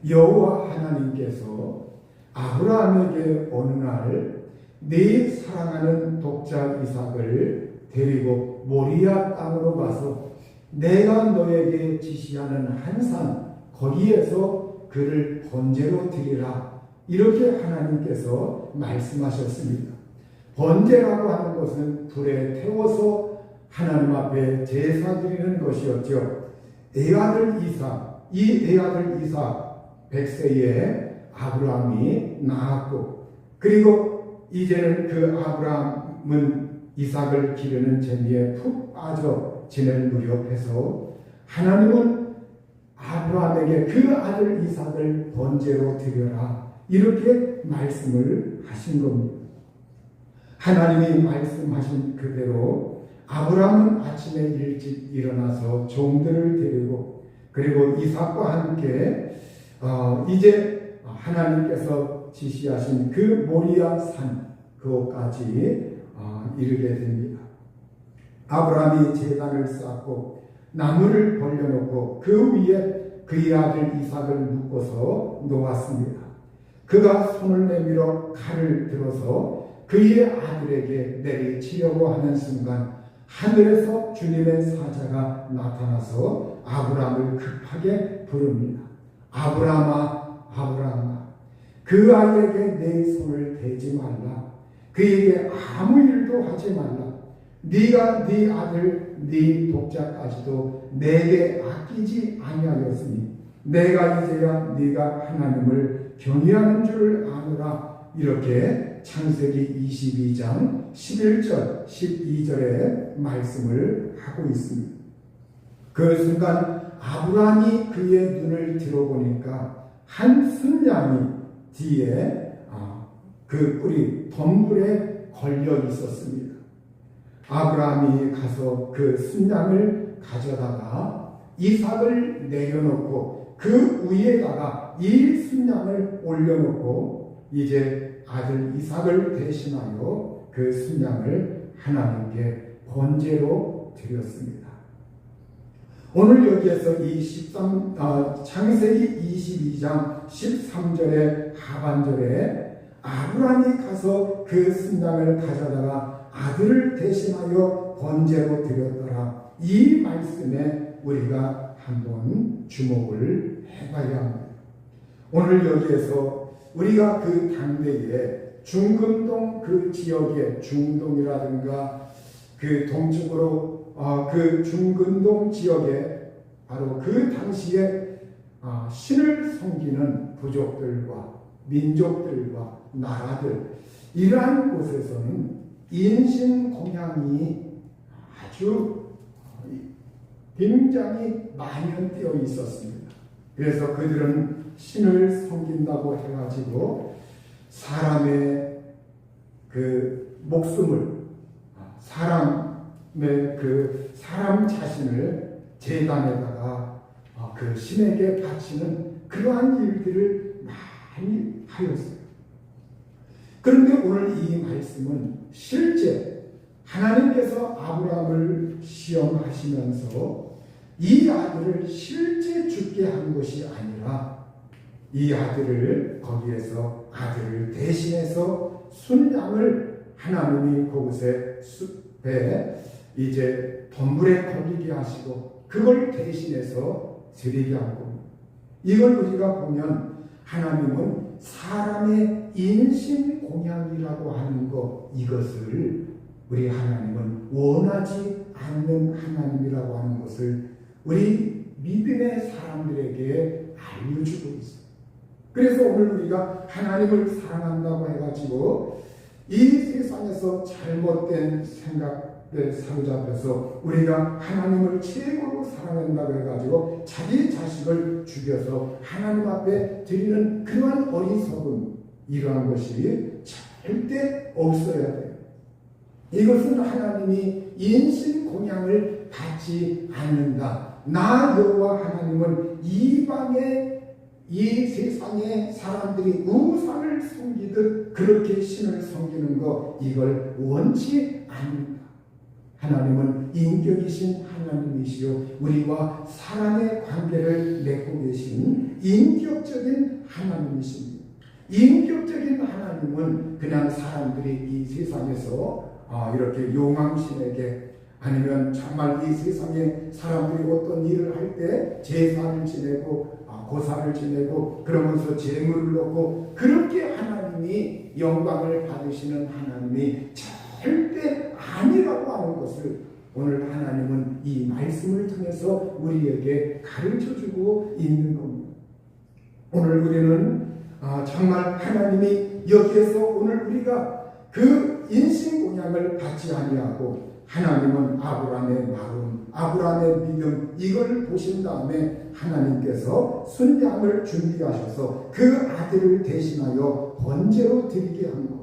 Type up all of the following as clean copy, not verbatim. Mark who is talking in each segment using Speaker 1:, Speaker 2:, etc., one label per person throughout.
Speaker 1: 여호와 하나님께서 아브라함에게 어느 날 네 사랑하는 독자 이삭을 데리고 모리아 땅으로 가서 내가 너에게 지시하는 한 산 거기에서 그를 번제로 드리라, 이렇게 하나님께서 말씀하셨습니다. 번제라고 하는 것은 불에 태워서 하나님 앞에 제사 드리는 것이었죠. 애아들 이삭, 이 애아들 이삭 100세에 아브라함이 낳았고, 그리고 이제는 그 아브라함은 이삭을 기르는 재미에 푹 빠져 지낼 무렵에서 하나님은 아브라함에게 그 아들 이삭을 번제로 드려라, 이렇게 말씀을 하신 겁니다. 하나님이 말씀하신 그대로 아브라함은 아침에 일찍 일어나서 종들을 데리고, 그리고 이삭과 함께 이제 하나님께서 지시하신 그 모리아 산 그곳까지 이르게 됩니다. 아브라함이 제단을 쌓고 나무를 벌려놓고 그 위에 그의 아들 이삭을 묶어서 놓았습니다. 그가 손을 내밀어 칼을 들어서 그의 아들에게 내리치려고 하는 순간 하늘에서 주님의 사자가 나타나서 아브라함을 급하게 부릅니다. 아브라함아, 아브라함아, 그 아이에게 내 손을 대지 말라. 그에게 아무 일도 하지 말라. 네가 네 아들 네 독자까지도 내게 아끼지 아니하였으니 내가 이제야 네가 하나님을 경외하는 줄 아노라. 이렇게 창세기 22장 11절 12절의 말씀을 하고 있습니다. 그 순간 아브라함이 그의 눈을 들어보니까 한 순양이 뒤에 그 뿔이 덤불에 걸려 있었습니다. 아브라함이 가서 그 순양을 가져다가 이삭을 내려놓고 그 위에다가 이 순양을 올려놓고 이제 아들 이삭을 대신하여 그 순양을 하나님께 번제로 드렸습니다. 오늘 여기에서 이 창세기 22장 13절의 하반절에 아브라함이 가서 그 순양을 가져다가 아들을 대신하여 번제로 드렸더라, 이 말씀에 우리가 한번 주목을 해봐야 합니다. 오늘 여기에서 우리가 그 당대에 중금동 그 지역의 중동이라든가 그 동쪽으로 그 중근동 지역에 바로 그 당시에 신을 섬기는 부족들과 민족들과 나라들, 이러한 곳에서는 인신공양이 아주 굉장히 만연되어 있었습니다. 그래서 그들은 신을 섬긴다고 해가지고 사람의 그 목숨을, 사람 자신을 제단에다가 그 신에게 바치는 그러한 일들을 많이 하였어요. 그런데 오늘 이 말씀은 실제 하나님께서 아브라함을 시험하시면서 이 아들을 실제 죽게 한 것이 아니라 이 아들을 거기에서 아들을 대신해서 순양을 하나님이 그곳에 숲에 이제 덤불에 걸리게 하시고 그걸 대신해서 드리게 한 겁니다. 이걸 우리가 보면 하나님은 사람의 인신공양이라고 하는 것, 이것을 우리 하나님은 원하지 않는 하나님이라고 하는 것을 우리 믿음의 사람들에게 알려주고 있어요. 그래서 오늘 우리가 하나님을 사랑한다고 해가지고 이 세상에서 잘못된 생각에 사로잡혀서 우리가 하나님을 최고로 사랑한다고 해가지고 자기 자식을 죽여서 하나님 앞에 드리는 그러한 어리석은 이러한 것이 절대 없어야 돼요. 이것은 하나님이 인신공양을 받지 않는다. 나 여호와 하나님은 이 세상의 사람들이 우상을 섬기듯 그렇게 신을 섬기는 것, 이걸 원치 않는다. 하나님은 인격이신 하나님이시요 우리와 사랑의 관계를 맺고 계신 인격적인 하나님이십니다. 인격적인 하나님은 그냥 사람들이 이 세상에서 이렇게 용왕신에게 아니면 정말 이 세상에 사람들이 어떤 일을 할 때 제사를 지내고 고사를 지내고 그러면서 제물을 넣고 그렇게 하나님이 영광을 받으시는 하나님이 절대 아니라고 하는 것을 오늘 하나님은 이 말씀을 통해서 우리에게 가르쳐주고 있는 겁니다. 오늘 우리는 정말 하나님이 여기에서 오늘 우리가 그 인신공양을 받지 아니하고 하나님은 아브라함의 마음, 아브라함의 믿음 이걸 보신 다음에 하나님께서 순양을 준비하셔서 그 아들을 대신하여 번제로 드리게 한 것.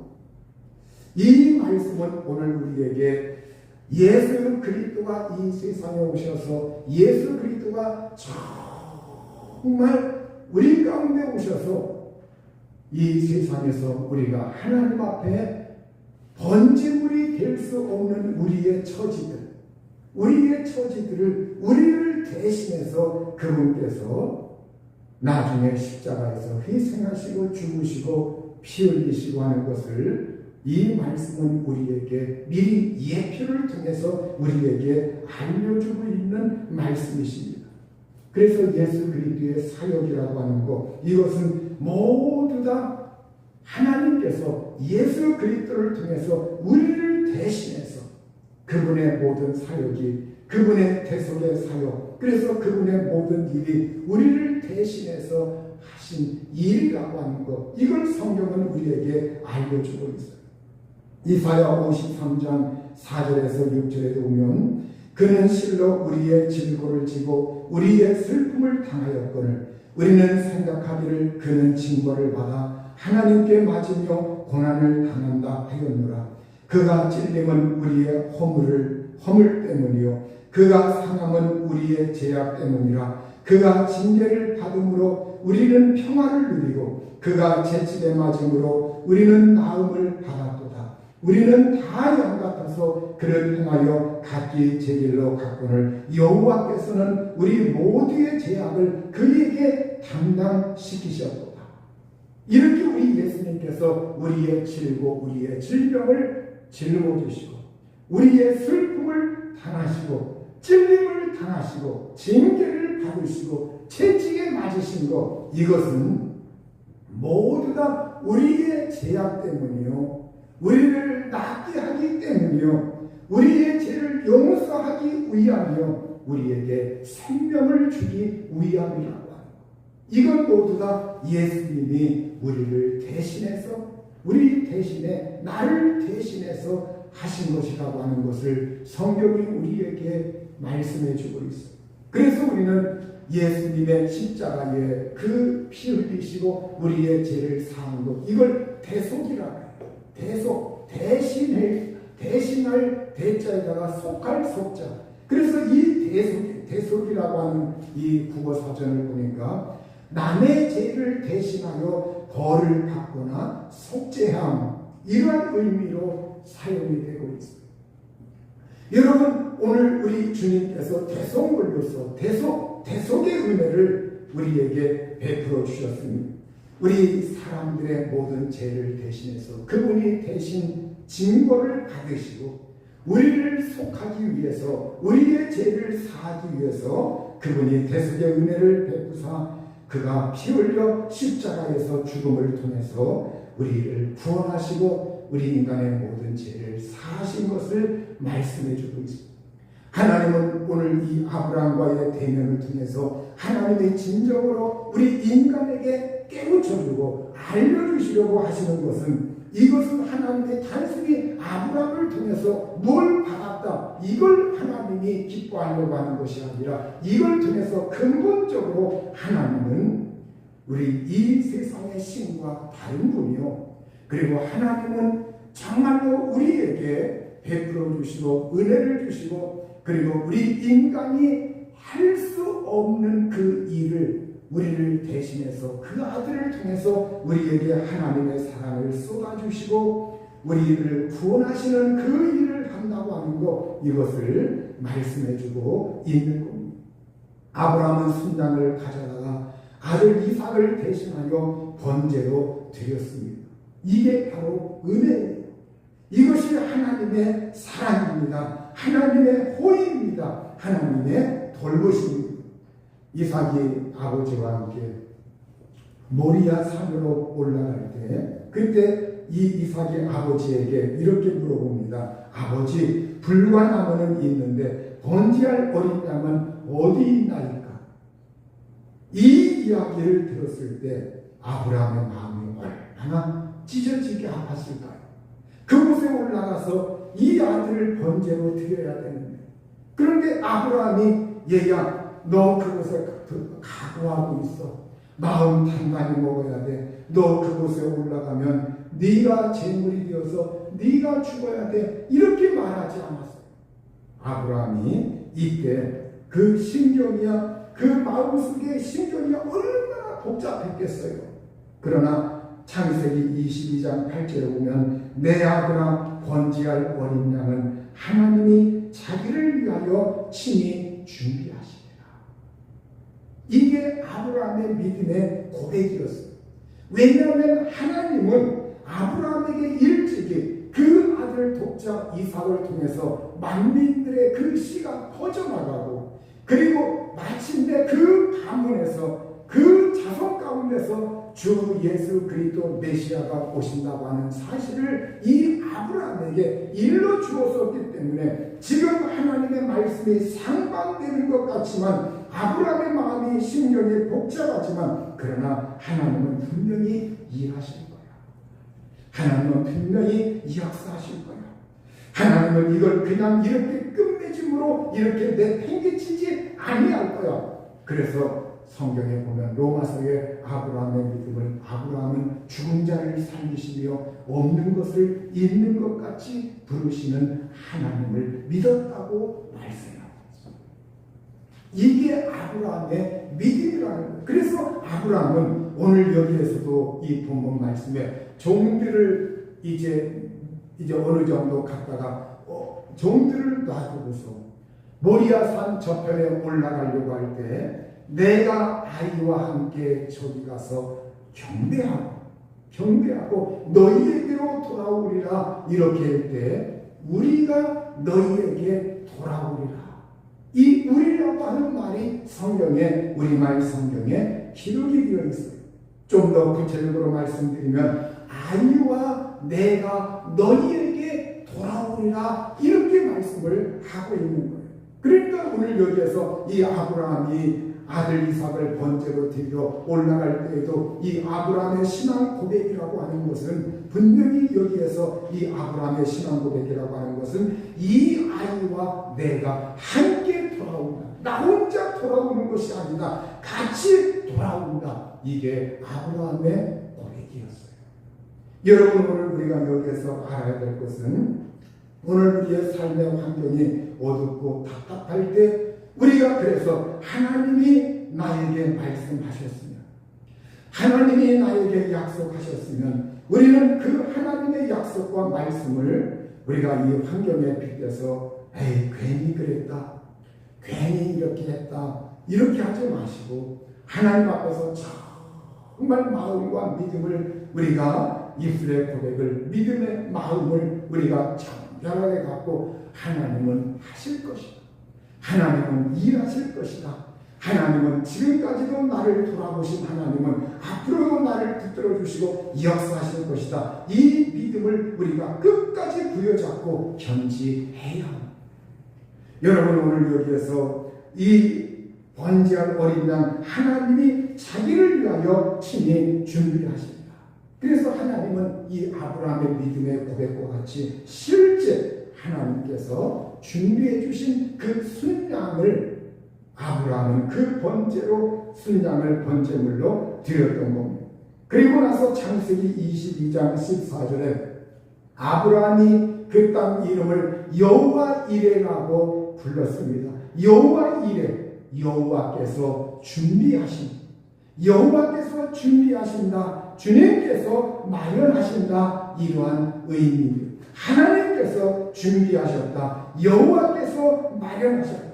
Speaker 1: 이 말씀은 오늘 우리에게 예수 그리스도가 이 세상에 오셔서 예수 그리스도가 정말 우리 가운데 오셔서 이 세상에서 우리가 하나님 앞에 번제물이 될 수 없는 우리의 처지들을 우리를 대신해서 그분께서 나중에 십자가에서 희생하시고 죽으시고 피 흘리시고 하는 것을 이 말씀은 우리에게 미리 예표를 통해서 우리에게 알려주고 있는 말씀이십니다. 그래서 예수 그리스도의 사역이라고 하는 것, 이것은 모두 다 하나님께서 예수 그리스도를 통해서 우리를 대신해서 그분의 모든 사역이 그분의 대속의 사역, 그래서 그분의 모든 일이 우리를 대신해서 하신 일이라고 하는 것, 이걸 성경은 우리에게 알려주고 있어요. 이사야 53장 4절에서 6절에 보면 그는 실로 우리의 질고를 지고 우리의 슬픔을 당하였거늘 우리는 생각하기를 그는 징벌을 받아 하나님께 맞으며 고난을 당한다 하였노라. 그가 찔림은 우리의 허물 때문이요 그가 상함은 우리의 죄악 때문이라. 그가 징계를 받음으로 우리는 평화를 누리고 그가 채찍에 맞음으로 우리는 나음을 받았도다. 우리는 다 양 같아서 그를 행하여 각기 제 길로 갔거늘 여호와께서는 우리 모두의 죄악을 그에게 담당시키셨도다. 이렇게 우리 예수님께서 우리의 질고 우리의 질병을 짊어지시고 우리의 슬픔을 당하시고 찔림을 당하시고 징계를 받으시고 채찍에 맞으신 것, 이것은 모두 다 우리의 죄악 때문이요 우리를 낫게 하기 때문이요 우리의 죄를 용서하기 위함이요 우리에게 생명을 주기 위함이라고 하는 것. 이건 모두 다 예수님이 우리를 대신해서 우리 대신에 나를 대신해서 하신 것이라고 하는 것을 성경이 우리에게 말씀해 주고 있어요. 그래서 우리는 예수님의 십자가에 그 피 흘리시고 우리의 죄를 사한 것, 이걸 대속이라고 해요. 대속, 대신할 대자에다가 속할 속자. 그래서 이 대속이라고 하는 이 국어 사전을 보니까 남의 죄를 대신하여 벌을 받거나 속죄함, 이러한 의미로 사용이 되고 있습니다. 여러분, 오늘 우리 주님께서 대속물로서 대속의 은혜를 우리에게 베풀어 주셨습니다. 우리 사람들의 모든 죄를 대신해서 그분이 대신 징벌을 받으시고 우리를 속하기 위해서 우리의 죄를 사하기 위해서 그분이 대속의 은혜를 베푸사 그가 피 흘려 십자가에서 죽음을 통해서 우리를 구원하시고 우리 인간의 모든 죄를 사하신 것을 말씀해 주고 있습니다. 하나님은 오늘 이 아브라함과의 대면을 통해서 하나님의 진정으로 우리 인간에게 깨우쳐주고 알려주시려고 하시는 것은, 이것은 하나님의 단순히 아브라함을 통해서 뭘 받았다 이걸 하나님이 기뻐하려고 하는 것이 아니라 이걸 통해서 근본적으로 하나님은 우리 이 세상의 신과 다른 분이요, 그리고 하나님은 정말로 우리에게 베풀어 주시고 은혜를 주시고 그리고 우리 인간이 할 수 없는 그 일을 우리를 대신해서 그 아들을 통해서 우리에게 하나님의 사랑을 쏟아주시고 우리를 구원하시는 그 일을 한 한다고 하는 거, 이것을 말씀해주고 있는 겁니다. 아브라함은 순양을 가져다가 아들 이삭을 대신하여 번제로 드렸습니다. 이게 바로 은혜예요. 이것이 하나님의 사랑입니다. 하나님의 호의입니다. 하나님의 돌보심입니다. 이삭이 아버지와 함께 모리아 산으로 올라갈 때, 그때 이 이삭이 아버지에게 이렇게 물어봅니다. 아버지, 불과 나무는 있는데 번제할 어린 양은 어디 있나이까? 이 이야기를 들었을 때 아브라함의 마음이 얼마나 찢어지게 아팠을까요? 그곳에 올라가서 이 아들을 번제로 드려야 되는데, 그런데 아브라함이 얘야, 너 그곳에 각오하고 있어. 마음 단단히 먹어야 돼. 너 그곳에 올라가면 네가 제물이 되어서 네가 죽어야 돼. 이렇게 말하지 않았어요. 아브라함이 이때 그 심정이야, 그 마음속의 심정이 얼마나 복잡했겠어요. 그러나 창세기 22장 8절에 보면 내 아들아 번제할 어린 양은 하나님이 자기를 위하여 친히 준비하시리라. 이게 아브라함의 믿음의 고백이었어요. 왜냐하면 하나님은 아브라함에게 일찍이 그 아들 독자 이삭을 통해서 만민들의 그 씨가 퍼져나가고, 그리고 마침내 그 가문에서 그 자손 가운데서 주 예수 그리스도 메시아가 오신다고 하는 사실을 이 아브라함에게 일러 주었었기 때문에 지금 하나님의 말씀이 상반되는 것 같지만, 아브라함의 마음이 심령이 복잡하지만, 그러나 하나님은 분명히 일하실 거야. 하나님은 분명히 역사하실 거야. 하나님은 이걸 그냥 이렇게 끝맺음으로 이렇게 내팽개치지 아니할 거야. 그래서 성경에 보면 로마서의 아브라함의 믿음을, 아브라함은 죽은 자를 살리시며 없는 것을 있는 것 같이 부르시는 하나님을 믿었다고 말씀합니다. 이게 아브라함의 믿음이라는 거예요. 그래서 아브라함은 오늘 여기에서도 이 본문 말씀에 종들을 이제 어느 정도 갔다가 종들을 놔두고서 모리아산 저편에 올라가려고 할 때 내가 아이와 함께 저기 가서 경배하고 너희에게로 돌아오리라, 이렇게 할 때 우리가 너희에게 돌아오리라. 이 우리라고 하는 말이 성경에, 우리말 성경에 기록이 되어 있어요. 좀 더 구체적으로 말씀드리면 아이와 내가 너희에게 돌아오리라, 이렇게 말씀을 하고 있는 거예요. 그러니까 오늘 여기에서 이 아브라함이 아들 이삭을 번제로 드리러 올라갈 때에도 이 아브라함의 신앙 고백이라고 하는 것은, 분명히 여기에서 이 아브라함의 신앙 고백이라고 하는 것은 이 아이와 내가 함께 돌아온다, 나 혼자 돌아오는 것이 아니다, 같이 돌아온다. 이게 아브라함의 고백이었어요. 여러분, 오늘 우리가 여기에서 알아야 될 것은, 오늘 우리의 삶의 환경이 어둡고 답답할 때 우리가 그래서 하나님이 나에게 말씀하셨으면, 하나님이 나에게 약속하셨으면 우리는 그 하나님의 약속과 말씀을 우리가 이 환경에 빗대서 에이 괜히 그랬다, 괜히 이렇게 했다, 이렇게 하지 마시고 하나님 앞에서 정말 마음과 믿음을, 우리가 입술의 고백을, 믿음의 마음을 우리가 정결하게 갖고 하나님은 하실 것이다, 하나님은 일하실 것이다, 하나님은 지금까지도 나를 돌아보신 하나님은 앞으로도 나를 붙들어 주시고 역사하실 것이다, 이 믿음을 우리가 끝까지 부여잡고 견지해야 합니다. 여러분, 오늘 여기에서 이 번제할 어린 양 하나님이 자기를 위하여 친히 준비하십니다. 그래서 하나님은 이 아브라함의 믿음의 고백과 같이 실제 하나님께서 준비해 주신 그 순양을 아브라함은 그 번제로, 순양을 번제물로 드렸던 겁니다. 그리고 나서 창세기 22장 14절에 아브라함이 그 땅 이름을 여호와 이레라고 불렀습니다. 여호와 이레, 여호와께서 준비하신, 여호와께서 준비하신다, 주님께서 마련하신다, 이러한 의미입니다. 하나님께서 하나님께서 준비하셨다. 여호와께서 마련하셨다.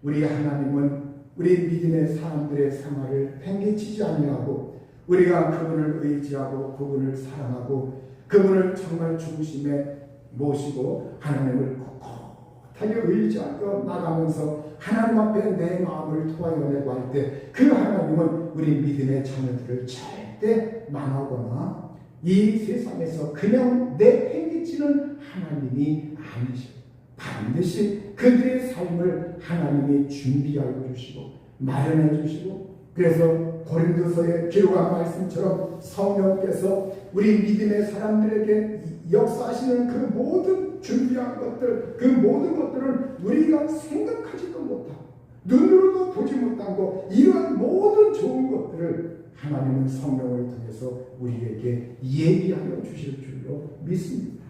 Speaker 1: 우리 하나님은 우리 믿음의 사람들의 생활을 팽개치지 아니하고 우리가 그분을 의지하고 그분을 사랑하고 그분을 정말 중심에 모시고 하나님을 꿋꿋하게 의지하며 나가면서 하나님 앞에 내 마음을 토하여내고 할 때 그 하나님은 우리 믿음의 자녀들을 절대 망하거나 이 세상에서 그냥 내팽개치는 하나님이 아니셔. 반드시 그들의 삶을 하나님이 준비하여 주시고 마련해 주시고, 그래서 고린도서에 기록한 말씀처럼 성령께서 우리 믿음의 사람들에게 역사하시는 그 모든 준비한 것들, 그 모든 것들을 우리가 생각하지도 못하고 눈으로도 보지 못하고 이러한 모든 좋은 것들을 하나님은 성령을 통해서 우리에게 얘기하여 주실 줄로 믿습니다.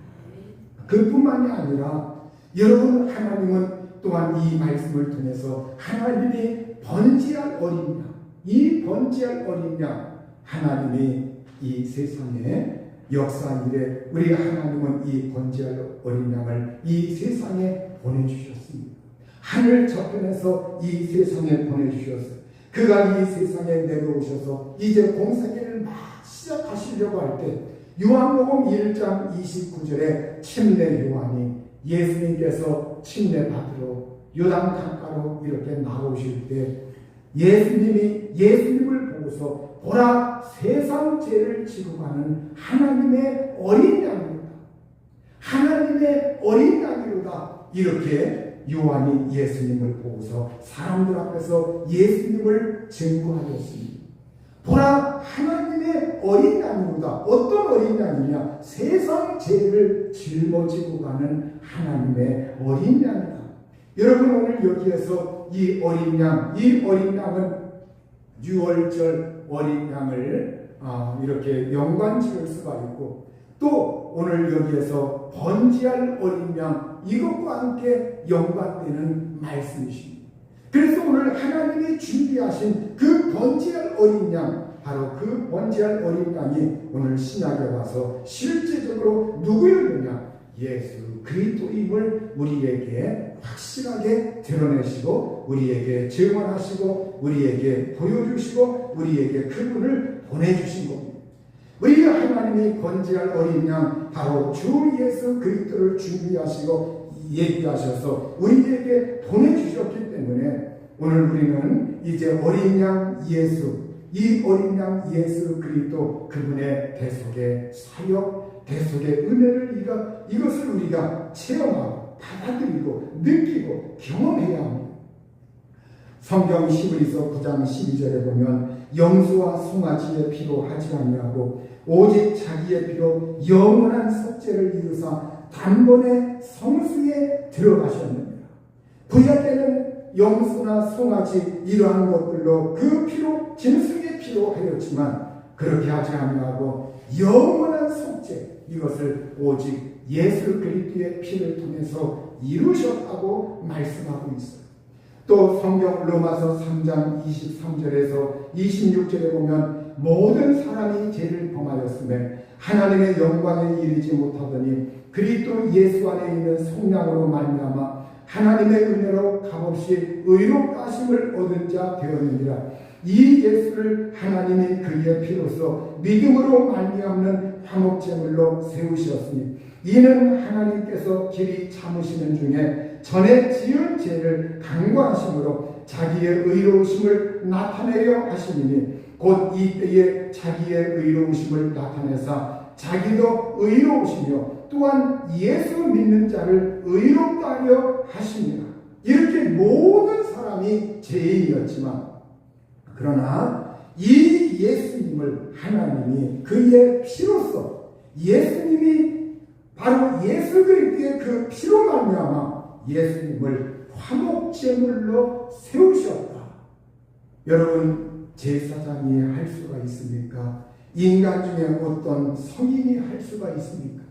Speaker 1: 그뿐만이 아니라 여러분, 하나님은 또한 이 말씀을 통해서 하나님이 번지할 어린 양, 이 번지할 어린 양, 하나님이 이 세상에 역사 일에 우리 하나님은 이 번지할 어린 양을 이 세상에 보내주셨습니다. 하늘 저편에서 이 세상에 보내주셨어요. 그가 이 세상에 내려오셔서 이제 공생애를 막 시작하시려고 할 때 요한복음 1장 29절에 침례 요한이 예수님께서 침례 받으러 요단 강가로 이렇게 나오실 때 예수님이 예수님을 보고서 보라, 세상 죄를 지고 가는 하나님의 어린 양이로다. 하나님의 어린 양이로다. 이렇게 요한이 예수님을 보고서 사람들 앞에서 예수님을 증거하였습니다. 보라, 하나님의 어린 양이로다. 어떤 어린 양이냐? 세상 죄를 짊어지고 가는 하나님의 어린 양이다. 여러분, 오늘 여기에서 이 어린 양은 유월절 어린 양을 이렇게 연관 지을 수가 있고, 또 오늘 여기에서 번지할 어린 양, 이것과 함께 연관되는 말씀이십니다. 그래서 오늘 하나님이 준비하신 그 번지할 어린 양, 바로 그 번지할 어린 양이 오늘 신약에 와서 실제적으로 누구였느냐? 예수 그리스도임을 우리에게 확실하게 드러내시고 우리에게 증언하시고 우리에게 보여주시고 우리에게 그분을 보내주신 겁니다. 우리 하나님이 번지할 어린 양, 바로 주 예수 그리스도를 준비하시고 얘기하셔서 우리에게 보내주셨기 때문에 오늘 우리는 이제 어린 양 예수, 이 어린 양 예수 그리스도, 그분의 대속의 사역, 대속의 은혜를 이것을 우리가 체험하고 받아들이고 느끼고 경험해야 합니다. 성경 히브리서 9장 12절에 보면 염소와 송아지의 피로 하지 아니하고 오직 자기의 피로 영원한 속죄를 이루사 단번에 성수에 들어가셨느니라. 구약 때는 염소나 송아지 이러한 것들로 그 피로 짐승의 피로 하였지만 그렇게 하지 아니하고 영원한 속죄, 이것을 오직 예수 그리스도의 피를 통해서 이루셨다고 말씀하고 있어요. 또 성경 로마서 3장 23절에서 26절에 보면 모든 사람이 죄를 범하였음에 하나님의 영광에 이르지 못하더니 그리스도 예수 안에 있는 속량으로 말미암아 하나님의 은혜로 값없이 의롭다 하심을 얻은 자 되었느니라. 이 예수를 하나님이 그의 피로써 믿음으로 말미암는 화목제물로 세우셨으니 이는 하나님께서 길이 참으시는 중에 전에 지은 죄를 간과하심으로 자기의 의로우심을 나타내려 하시니 곧 이때에 자기의 의로우심을 나타내사 자기도 의로우시며 또한 예수 믿는 자를 의롭다 하려 하십니다. 이렇게 모든 사람이 죄인이었지만 그러나 이 예수님을 하나님이 그의 피로써, 예수님이 바로 예수 그리스도의 그 피로 말미암아 예수님을 화목제물로 세우셨다. 여러분, 제사장이 할 수가 있습니까? 인간 중에 어떤 성인이 할 수가 있습니까?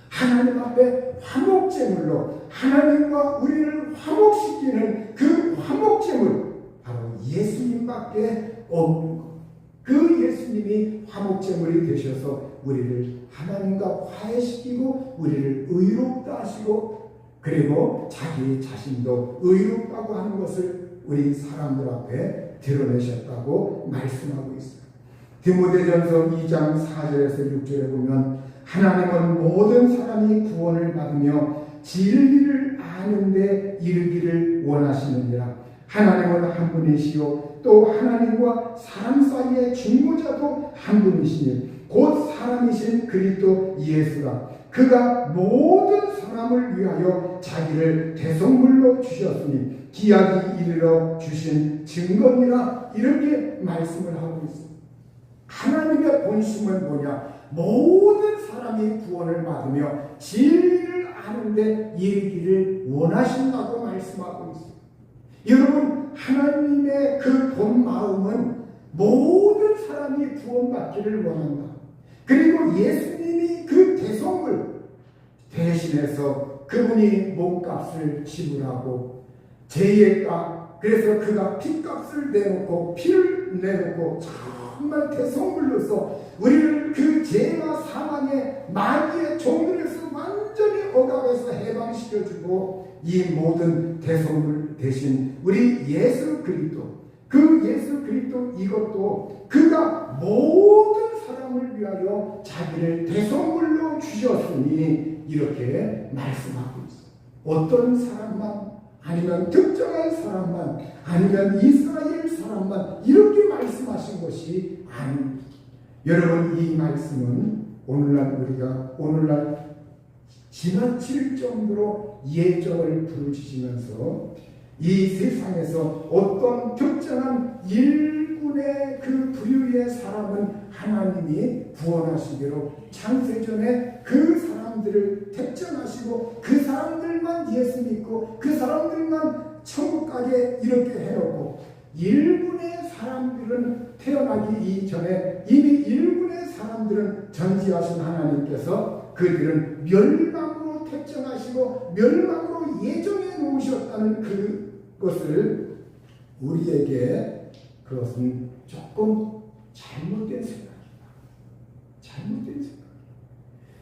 Speaker 1: 하나님 앞에 화목제물로 하나님과 우리를 화목시키는 그 화목제물, 바로 예수님밖에 없는 것. 그 예수님이 화목제물이 되셔서 우리를 하나님과 화해시키고 우리를 의롭다 하시고 그리고 자기 자신도 의롭다고 하는 것을 우리 사람들 앞에 드러내셨다고 말씀하고 있어요. 디모데전서 2장 4절에서 6절에 보면 하나님은 모든 사람이 구원을 받으며 진리를 아는데 이르기를 원하시느니라. 하나님은 한 분이시요 또 하나님과 사람 사이의 중보자도 한 분이시니 곧 사람이신 그리스도 예수라. 그가 모든 사람을 위하여 자기를 대속물로 주셨으니 기약이 이르러 주신 증거니라. 이렇게 말씀을 하고 있습니다. 하나님의 본심은 뭐냐? 모든 사람이 구원을 받으며 진리를 아는데 이르기를 원하신다고 말씀하고 있습니다. 여러분, 하나님의 그 본 마음은 모든 사람이 구원받기를 원한다. 그리고 예수님이 그 대속을 대신해서 그분이 몸값을 지불하고 죄의 값, 그래서 그가 피값을 내놓고 피를 내놓고 정말 대속물로서 우리를 그 죄와 사망의 마귀의 종들에서 완전히 억압해서 해방시켜주고 이 모든 대속물 대신 우리 예수 그리스도, 그 예수 그리스도 이것도 그가 모든 사람을 위하여 자기를 대속물로 주셨으니 이렇게 말씀하고 있어요. 어떤 사람만 아니면 특정한 사람만 아니면 이스라엘 사람만 이렇게 말씀하신 것이 아닙니다. 여러분, 이 말씀은 오늘날 지나칠 정도로 예정을 부르짖으면서 이 세상에서 어떤 특정한 일군의 그 부류의 사람은 하나님이 구원하시기로 창세전에 그 사람들을 택정하시고 그 사람들만 예수 믿고 그 사람들만 천국 가게 이렇게 해놓고 일군의 사람들은 태어나기 이전에 이미 일군의 사람들은 전지하신 하나님께서 그들은 멸망으로 택정하시고 멸망으로 예정해 놓으셨다는 그것을 우리에게 그것은 조금 잘못된 생각입니다. 잘못된 생각.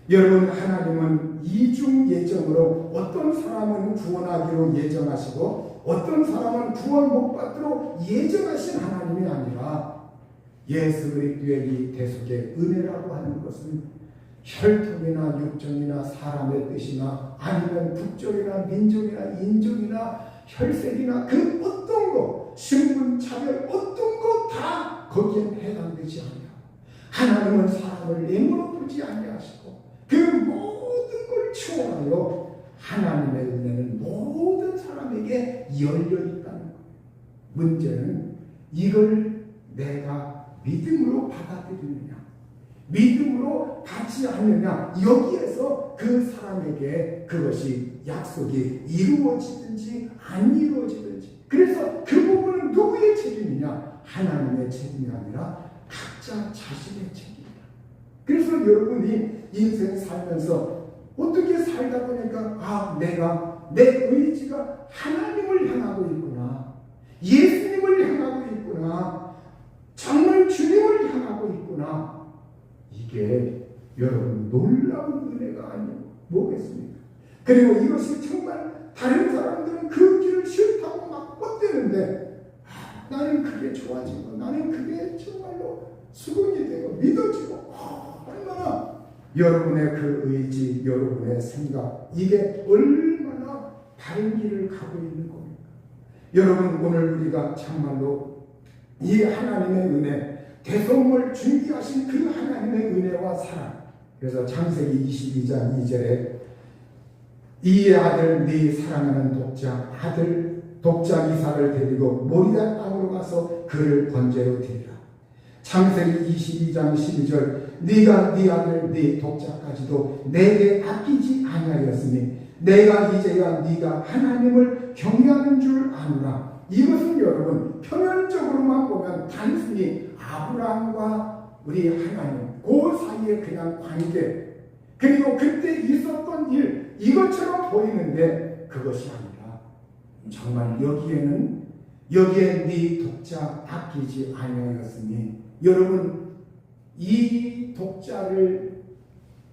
Speaker 1: 여러분, 하나님은 이중 예정으로 어떤 사람은 구원하기로 예정하시고 어떤 사람은 구원 못 받도록 예정하신 하나님이 아니라 예수 그리스도의 이 대속의 은혜라고 하는 것은 혈통이나 육정이나 사람의 뜻이나 아니면 국적이나 민족이나 인종이나 혈색이나 그 어떤 것, 신분, 차별 어떤 것 다 거기에 해당되지 않아요. 하나님은 사람을 예물로 보지 아니하시고 그 모든 걸 초월하여 하나님의 은혜는 모든 사람에게 열려있다는 거예요. 문제는 이걸 내가 믿음으로 받아들이느냐 믿음으로 받지 않느냐, 여기에서 그 사람에게 그것이 약속이 이루어지든지 안 이루어지든지. 그래서 그 부분은 누구의 책임이냐? 하나님의 책임이 아니라 각자 자신의 책임이야. 그래서 여러분이 인생 살면서 어떻게 살다 보니까 내가 내 의지가 하나님을 향하고 있구나, 예수님을 향하고 있구나, 정말 주님을 향하고 있구나. 이게 여러분 놀라운 은혜가 아니고 뭐겠습니까? 그리고 이것이 정말 다른 사람들은 그 길을 싫다고 막 뻗대는데 나는 그게 좋아지고 나는 그게 정말로 수긍이 되고 믿어지고 얼마나 여러분의 그 의지, 여러분의 생각, 이게 얼마나 바른 길을 가고 있는 겁니까? 여러분, 오늘 우리가 참말로 이 하나님의 은혜, 대속물 준비하신 그 하나님의 은혜와 사랑. 그래서 창세기 22장 2절에 이의 아들 네 사랑하는 독자 이삭을 데리고 모리아 땅으로 가서 그를 번제로 드리라. 창세기 22장 12절 네가 네 아들 네 독자까지도 내게 아끼지 아니하였으니 내가 이제야 네가 하나님을 경외하는 줄 아노라. 이것은 여러분 표면적으로만 보면 단순히 아브라함과 우리 하나님 그 사이의 그냥 관계, 그리고 그때 있었던 일, 이것처럼 보이는데 그것이 아니라 정말 여기에는 여기에 네 독자 아끼지 아니하였으니 여러분 이 독자를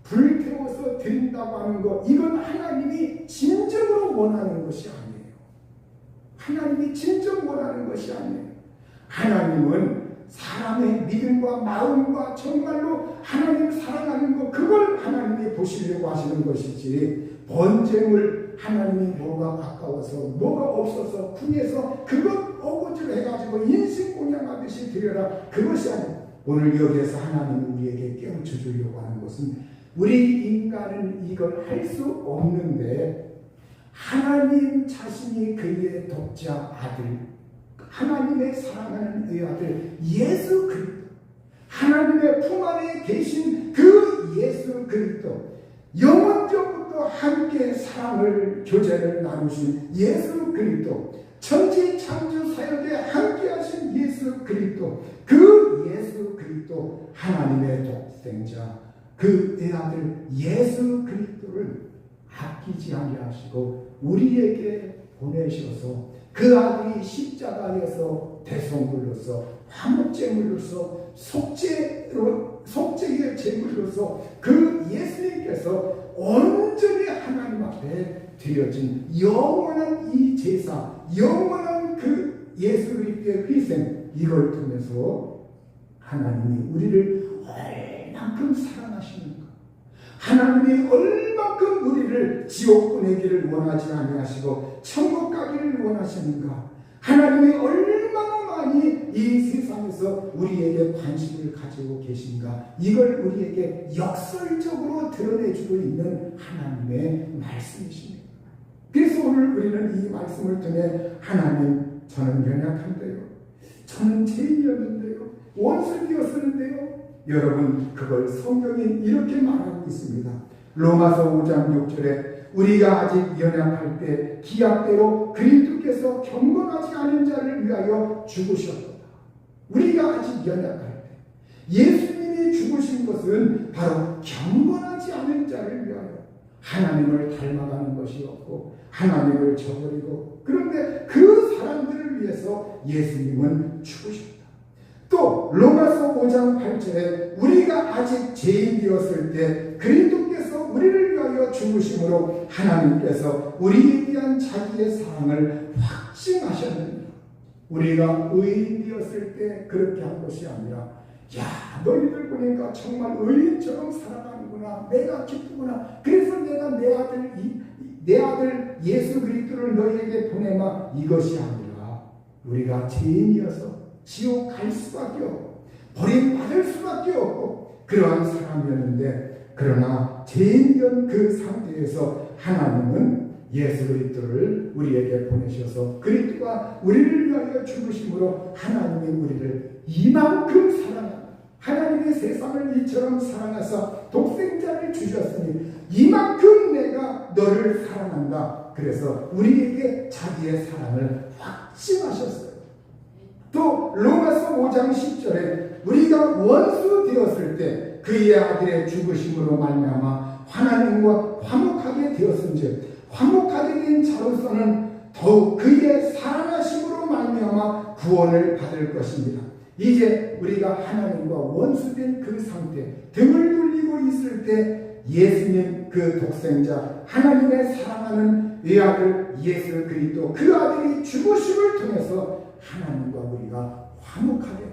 Speaker 1: 불태워서 드린다고 하는 것 이건 하나님이 진정으로 원하는 것이 아니에요. 하나님이 진정 원하는 것이 아니에요. 하나님은 사람의 믿음과 마음과 정말로 하나님 사랑하는 것 그걸 하나님이 보시려고 하시는 것이지 번제물 하나님이 뭐가 아까워서 뭐가 없어서 궁해서 그것 어거지로 해가지고 인신공양하듯이 드려라 그것이 아니에요. 오늘 여기에서 하나님은 우리에게 깨우쳐 주려고 하는 것은 우리 인간은 이걸 할 수 없는데 하나님 자신이 그의 독자 아들 하나님의 사랑하는 의아들 예수 그리스도 하나님의 품 안에 계신 그 예수 그리스도 영원전부터 함께 사랑을 교제를 나누신 예수 그리스도 천지 창조 사역에 함께 하신 예수 그리스도 그 예수 그리스도 하나님의 독생자 그 애아들 예수 그리스도를 아끼지 아니하시고 우리에게 보내셔서 그 아들이 십자가에서 대성물로서 화목제물로서 속죄의 제물로서 그 예수님께서 온전히 하나님 앞에 드려진 영원한 이 제사 영원한 그 예수 그리스도의 희생 이걸 통해서 하나님이 우리를 얼만큼 사랑하시는가 하나님이 얼만큼 우리를 지옥 보내기를 원하지 아니하시고 천국 가기를 원하시는가 하나님이 얼마나 많이 이 세상에서 우리에게 관심을 가지고 계신가 이걸 우리에게 역설적으로 드러내주고 있는 하나님의 말씀이십니다. 그래서 오늘 우리는 이 말씀을 통해 하나님 저는 연약한데요 저는 죄인이었는데요 원수 되었었는데요 여러분 그걸 성경이 이렇게 말하고 있습니다. 로마서 5장 6절에 우리가 아직 연약할 때 기약대로 그리스도께서 경건하지 않은 자를 위하여 죽으셨도다. 우리가 아직 연약할 때 예수님이 죽으신 것은 바로 경건하지 않은 자를 위하여 하나님을 닮아가는 것이었고 하나님을 저버리고 그런데 그 사람들을 위해서 예수님은 죽으셨다. 또 로마서 5장 8절에 우리가 아직 죄인 되었을 때 그리스도께서 우리를 위하여 죽으심으로 하나님께서 우리에 대한 자기의 사랑을 확증하셨느니라. 우리가 의인 되었을 때 그렇게 한 것이 아니라 야 너희들 보니까 정말 의인처럼 살아가는구나 내가 기쁘구나 그래서 내가 내 아들 예수 그리스도를 너희에게 보내마 이것이 아니라 우리가 죄인이어서 지옥 갈 수밖에 없고 버림받을 수밖에 없고 그러한 사람이었는데 그러나 죄인된 그 상태에서 하나님은 예수 그리스도를 우리에게 보내셔서 그리스도가 우리를 위하여 죽으심으로 하나님이 우리를 이만큼 사랑합니다. 하나님의 세상을 이처럼 사랑하사 독생자를 주셨으니 이만큼 내가 너를 사랑한다. 그래서 우리에게 자기의 사랑을 확증하셨어요. 또 로마서 5장 10절에 우리가 원수 되었을 때 그의 아들의 죽으심으로 말미암아 하나님과 화목하게 되었은즉 화목하게 된 자로서는 더욱 그의 사랑하심으로 말미암아 구원을 받을 것입니다. 이제 우리가 하나님과 원수된 그 상태 등을 돌리고 있을 때 예수님 그 독생자 하나님의 사랑하는 외아들 예수 그리스도 그 아들이 죽으심을 통해서 하나님과 우리가 화목하게 되었다.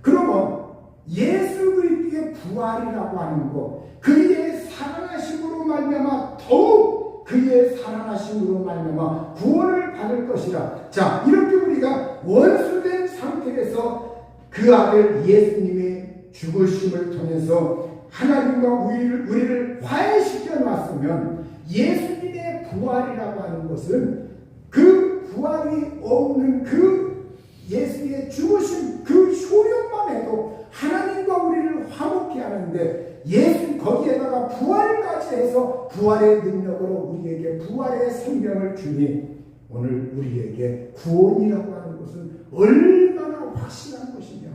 Speaker 1: 그러면 예수 그리스도의 부활이라고 하는 것 그의 사랑하심으로 말미암아 더욱 그의 사랑하심으로 말미암아 구원을 받을 것이라. 자 이렇게 우리가 원수된 상태에서 그 아들 예수님의 죽으심을 통해서 하나님과 우리를 화해시켜 놨으면 예수님의 부활이라고 하는 것은 그 부활이 없는 그 예수의 죽으심 그 효력만 해도 하나님과 우리를 화목케 하는데 예수 거기에다가 부활까지 해서 부활의 능력으로 우리에게 부활의 생명을 주니 오늘 우리에게 구원이라고 하는 것은 얼마나 확실한 것이냐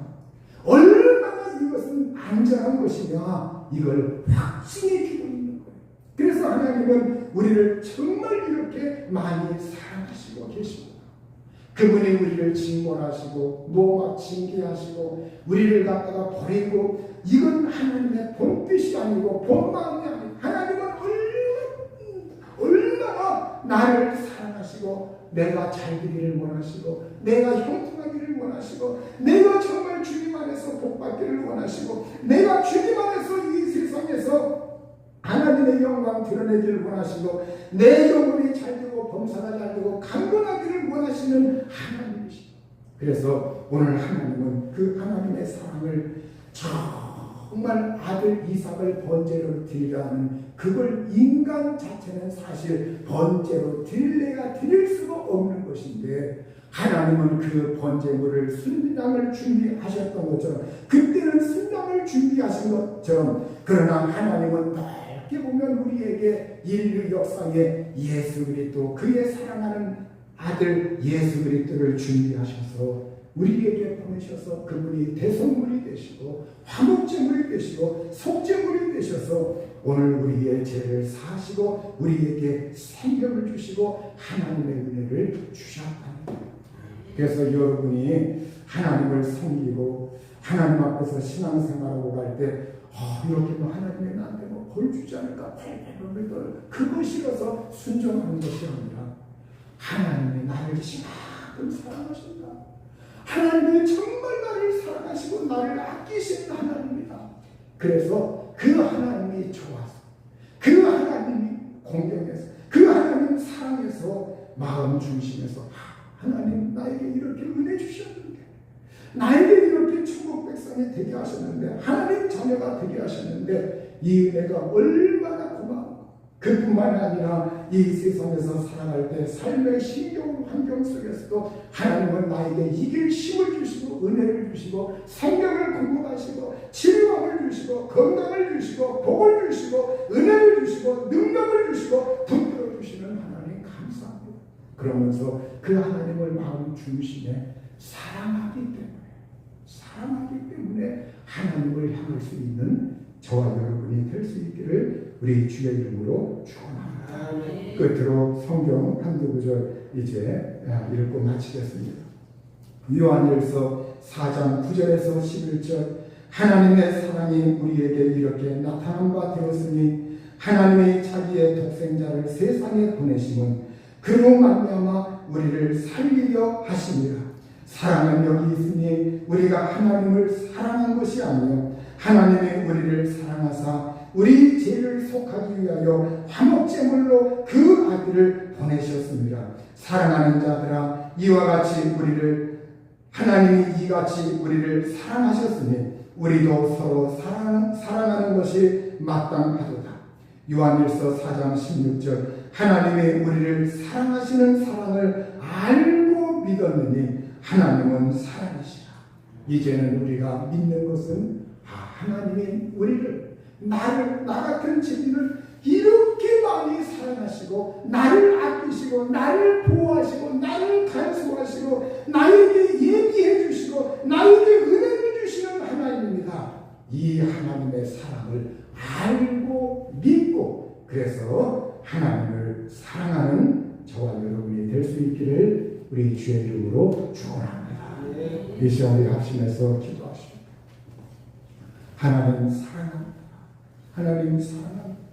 Speaker 1: 얼마나 이것은 안전한 것이냐 이걸 확신해 주고 있는 거예요. 그래서 하나님은 우리를 정말 이렇게 많이 사랑하시고 계십니다. 그분이 우리를 징벌하시고 모막 징계하시고 우리를 갖다가 버리고, 이건 하나님의 본뜻이 아니고 본마음이 아니고, 하나님은 얼마나 나를 사랑하시고 내가 잘 되기를 원하시고 내가 형통하기를 원하시고 내가 정말 주님 안에서 복받기를 원하시고 내가 주님 안에서 이 세상에서 하나님의 영광 드러내기를 원하시고 내 영혼이 잘 되고 범사가 잘 되고 강건하기를 원하시는 하나님이시죠. 그래서 오늘 하나님은 그 하나님의 사랑을 정말 아들 이삭을 번제로 드리라는, 그걸 인간 자체는 사실 번제로 드릴래야 드릴 수가 없는 것인데, 하나님은 그 번제물을 순양을 준비하셨던 것처럼, 그때는 순양을 준비하신 것처럼, 그러나 하나님은 넓게 보면 우리에게 인류 역사에 예수 그리스도, 그의 사랑하는 아들 예수 그리스도를 준비하셔서 우리에게 보내셔서 그분이 대속물이 되시고 화목제물이 되시고 속죄물이 되셔서 오늘 우리의 죄를 사하시고 우리에게 생명을 주시고 하나님의 은혜를 주셨답니다. 그래서 여러분이 하나님을 섬기고 하나님 앞에서 신앙생활하고 갈 때 이렇게 하나님이 나한테 벌 주지 않을까 그거 싫어서 순종하는 것이 아니라, 하나님이 나를 이만큼 사랑하신다, 하나님이 정말 나를 사랑하시고 나를 아끼시는 하나님이다. 그래서 그 하나님이 좋아서, 그 하나님이 공경해서, 그 하나님 사랑해서 마음 중심에서 하나님 나에게 이렇게 은혜 주셨는데, 나에게 이렇게 천국 백성이 되게 하셨는데, 하나님 자녀가 되게 하셨는데 이 은혜가 얼마나 고마워. 그뿐만이 아니라 이 세상에서 살아갈 때 삶의 힘겨운 환경 속에서도 하나님은 나에게 이길 힘을 주시고 은혜를 주시고 생명을 공급하시고 치료함을 주시고 건강을 주시고 복을 주시고 은혜를 주시고 능력을 주시고 붙들어 주시는 하나님 감사합니다. 그러면서 그 하나님을 마음 중심에 사랑하기 때문에 하나님을 향할 수 있는 저와 여러분이 될 수 있기를 우리 주의 이름으로 축원합니다. 끝으로 성경 한두 구절 이제 읽고 마치겠습니다. 요한일서 4장 9절에서 11절, 하나님의 사랑이 우리에게 이렇게 나타난 바 되었으니 하나님의 자기의 독생자를 세상에 보내심은 그로 말미암아 우리를 살리려 하심이라. 사랑은 여기 있으니 우리가 하나님을 사랑한 것이 아니요 하나님이 우리를 사랑하사 우리 죄를 속하기 위하여 화목제물로 그 아들을 보내셨습니다. 사랑하는 자들아, 이와 같이 우리를 하나님이 이같이 우리를 사랑하셨으니 우리도 서로 사랑하는 것이 마땅하도다. 요한일서 4장 16절, 하나님이 우리를 사랑하시는 사랑을 알고 믿었느니 하나님은 사랑이시라. 이제는 우리가 믿는 것은 하나님이 우리를, 나 같은 죄인을 이렇게 많이 사랑하시고 나를 아끼시고 나를 보호하시고 나를 간수하시고 나에게 얘기해 주시고 나에게 은혜를 주시는 하나님입니다. 이 하나님의 사랑을 알고 믿고, 그래서 하나님을 사랑하는 저와 여러분이 될 수 있기를 우리 주의 이름으로 축원합니다. 이 시간 우리 합심해서 기도하십시오. 하나님 사랑합니다. 하나님 사랑합니다.